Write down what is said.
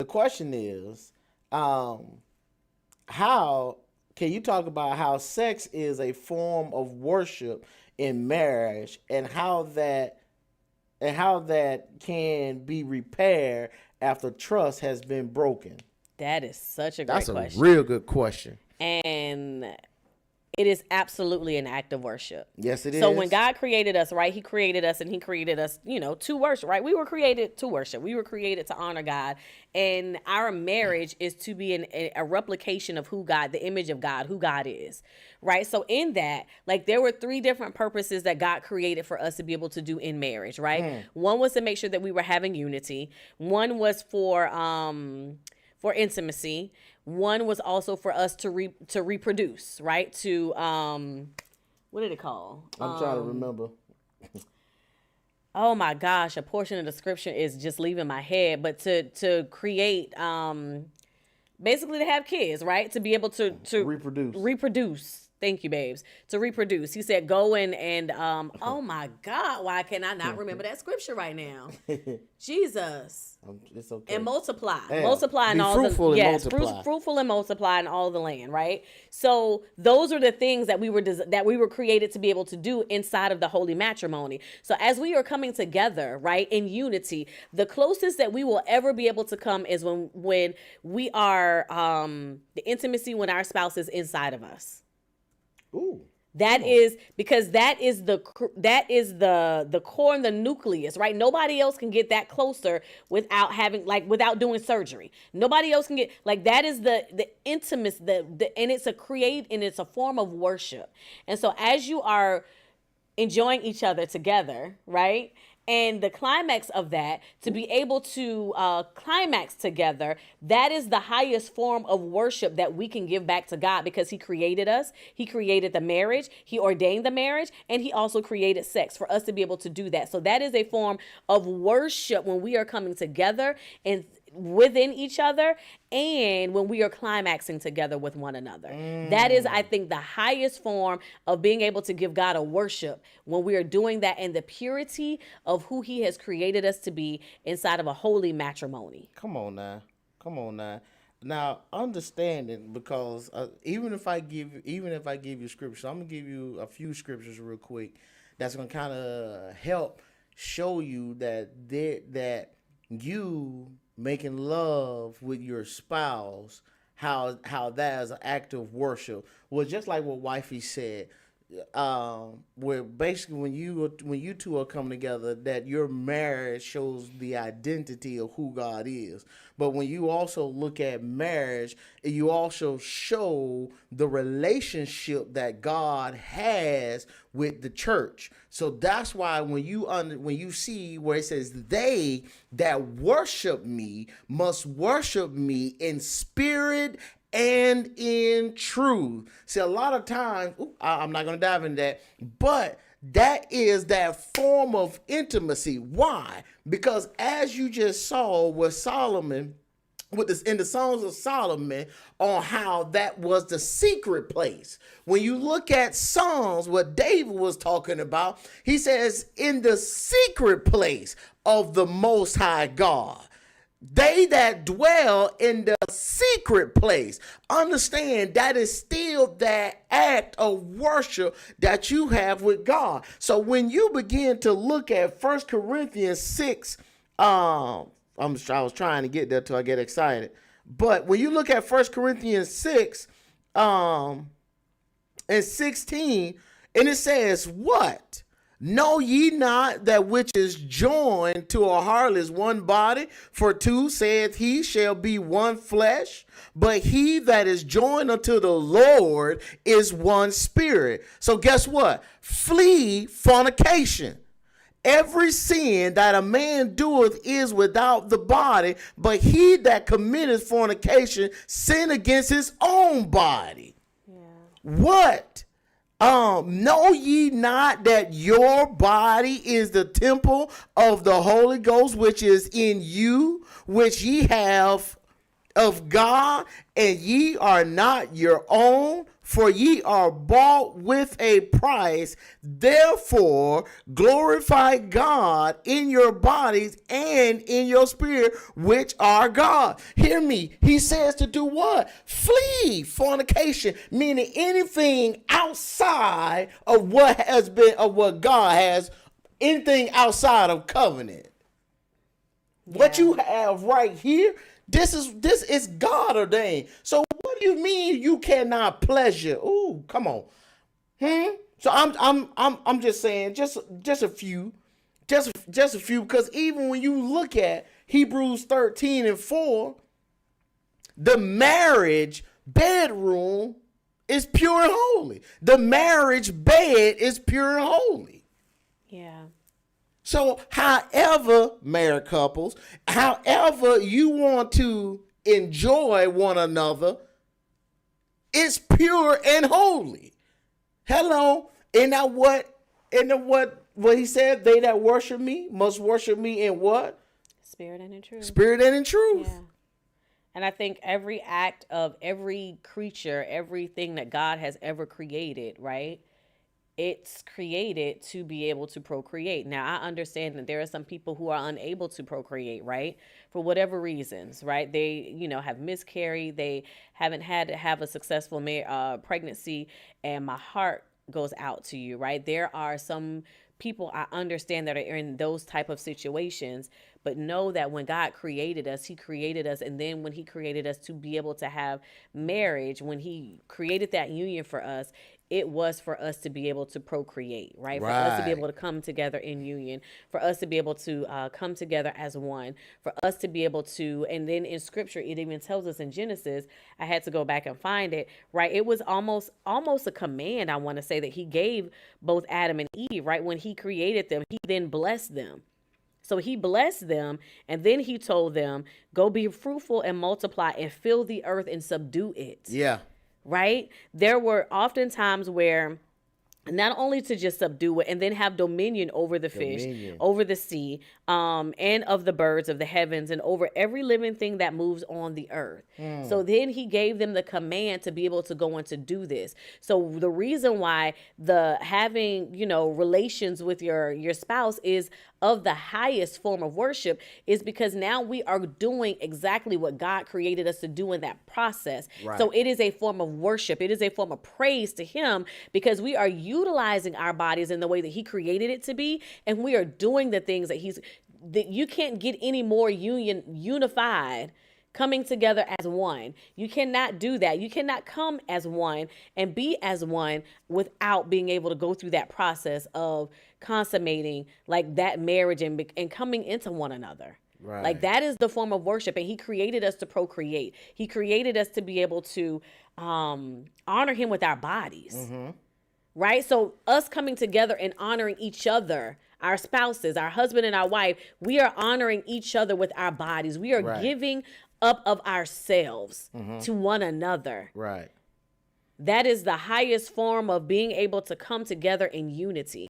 question is, how can you talk about how sex is a form of worship in marriage, and how that can be repaired after trust has been broken? That is such a great That's question. a real good question. And it is absolutely an act of worship. Yes, it is. So when God created us, right, he created us and he created us, to worship, right? We were created to worship. We were created to honor God. And our marriage is to be a replication of who God, the image of God, who God is, right? So in that, like, there were 3 different purposes that God created for us to be able to do in marriage, right? One was to make sure that we were having unity. One was for intimacy. One was also for us to reproduce, right? To what did it call? I'm trying to remember. Oh my gosh, a portion of the scripture is just leaving my head, but to create basically to have kids, right? To be able to reproduce. Thank you, babes. To reproduce. He said, go and oh my God, why can I not remember that scripture right now? Jesus. It's okay. And multiply. Yeah. Multiply in all fruitful the and yes, multiply. Fruitful and multiply in all the land, right? So those are the things that we were created to be able to do inside of the holy matrimony. So as we are coming together, right, in unity, the closest that we will ever be able to come is when we are the intimacy when our spouse is inside of us. Ooh. That is because that is the core and the nucleus, right? Nobody else can get that closer without without doing surgery. Nobody else can get that is the intimacy, and it's a form of worship. And so as you are enjoying each other together, right? And the climax of that, to be able to climax together, that is the highest form of worship that we can give back to God, because he created us. He created the marriage. He ordained the marriage. And he also created sex for us to be able to do that. So that is a form of worship when we are coming together and within each other, and when we are climaxing together with one another. That is, I think, the highest form of being able to give God a worship, when we are doing that in the purity of who he has created us to be inside of a holy matrimony. Come on now. Now, understanding, because even if I give you scriptures, I'm gonna give you a few scriptures real quick that's gonna kind of help show you that you making love with your spouse, how that is an act of worship. Well, just like what wifey said, where basically when you two are coming together, that your marriage shows the identity of who God is. But when you also look at marriage, you also show the relationship that God has with the church. So that's why when you see where it says, they that worship me must worship me in spirit and in truth. See, a lot of times, I'm not going to dive into that, but that is that form of intimacy. Why? Because as you just saw with Solomon, in the Songs of Solomon, on how that was the secret place. When you look at Psalms, what David was talking about, he says, in the secret place of the Most High God. They that dwell in the secret place. Understand that is still that act of worship that you have with God. So when you begin to look at 1 Corinthians 6, I was trying to get there till I get excited. But when you look at 1 Corinthians 6 and 16, and it says, what? Know ye not that which is joined to a heart is one body? For two, saith he, shall be one flesh. But he that is joined unto the Lord is one spirit. So guess what? Flee fornication. Every sin that a man doeth is without the body, but he that committeth fornication sin against his own body. Yeah. What? Know ye not that your body is the temple of the Holy Ghost, which is in you, which ye have of God, and ye are not your own, for ye are bought with a price. Therefore, glorify God in your bodies and in your spirit, which are God. Hear me. He says to do what? Flee fornication, meaning anything outside of what has been, of what God has, anything outside of covenant. What you have right here, this is God ordained. So what do you mean you cannot pleasure? Ooh, come on. So I'm just saying, just a few, just a few, because even when you look at Hebrews 13:4, the marriage bedroom is pure and holy. The marriage bed is pure and holy. Yeah. So, however, married couples, however you want to enjoy one another, it's pure and holy. Hello, isn't that what he said? They that worship me must worship me in what? Spirit and in truth. Spirit and in truth. Yeah. And I think every act of every creature, everything that God has ever created, right? It's created to be able to procreate. Now, I understand that there are some people who are unable to procreate, right? For whatever reasons, right? They, have miscarried. They haven't had to have a successful pregnancy. And my heart goes out to you, right? There are some people I understand that are in those type of situations, but know that when God created us, he created us. And then when he created us to be able to have marriage, when he created that union for us, it was for us to be able to procreate, right? For us to be able to come together in union, for us to be able to come together as one, for us to be able to, and then in scripture, it even tells us in Genesis, I had to go back and find it, right? It was almost a command, I want to say, that he gave both Adam and Eve, right? When he created them, he then blessed them. So he blessed them, and then he told them, go be fruitful and multiply and fill the earth and subdue it. Yeah. Right? There were often times where not only to just subdue it and then have dominion over the fish, over the sea, and of the birds of the heavens, and over every living thing that moves on the earth. So then he gave them the command to be able to go and to do this. So the reason why the having, relations with your spouse is of the highest form of worship is because now we are doing exactly what God created us to do in that process. Right. So it is a form of worship. It is a form of praise to him because we are utilizing our bodies in the way that he created it to be. And we are doing the things that you can't get any more unified coming together as one. You cannot do that. You cannot come as one and be as one without being able to go through that process of consummating like that marriage and coming into one another. Right. Like that is the form of worship. And he created us to procreate. He created us to be able to honor him with our bodies. Mm-hmm. Right. So us coming together and honoring each other, our spouses, our husband and our wife, we are honoring each other with our bodies. We are giving up of ourselves to one another. Right. That is the highest form of being able to come together in unity.